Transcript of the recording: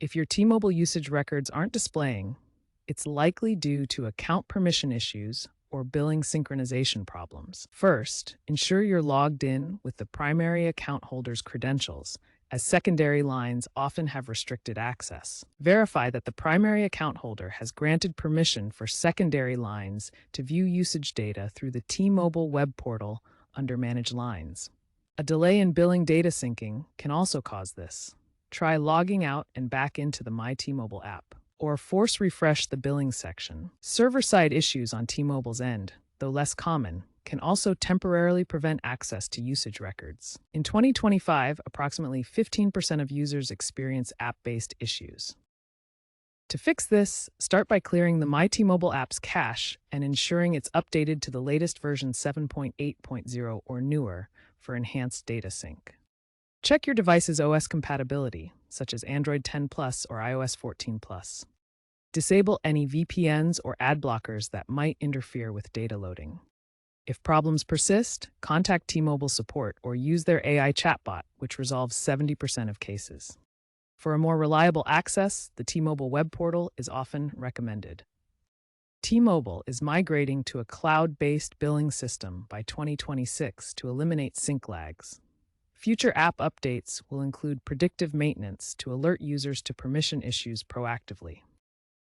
If your T-Mobile usage records aren't displaying, it's likely due to account permission issues or billing synchronization problems. First, ensure you're logged in with the primary account holder's credentials, as secondary lines often have restricted access. Verify that the primary account holder has granted permission for secondary lines to view usage data through the T-Mobile web portal under Manage Lines. A delay in billing data syncing can also cause this. Try logging out and back into the My T-Mobile app, or force refresh the billing section. Server-side issues on T-Mobile's end, though less common, can also temporarily prevent access to usage records. In 2025, approximately 15% of users experience app-based issues. To fix this, start by clearing the My T-Mobile app's cache and ensuring it's updated to the latest version 7.8.0 or newer for enhanced data sync. Check your device's OS compatibility, such as Android 10 Plus or iOS 14 Plus. Disable any VPNs or ad blockers that might interfere with data loading. If problems persist, contact T-Mobile support or use their AI chatbot, which resolves 70% of cases. For a more reliable access, the T-Mobile web portal is often recommended. T-Mobile is migrating to a cloud-based billing system by 2026 to eliminate sync lags. Future app updates will include predictive maintenance to alert users to permission issues proactively.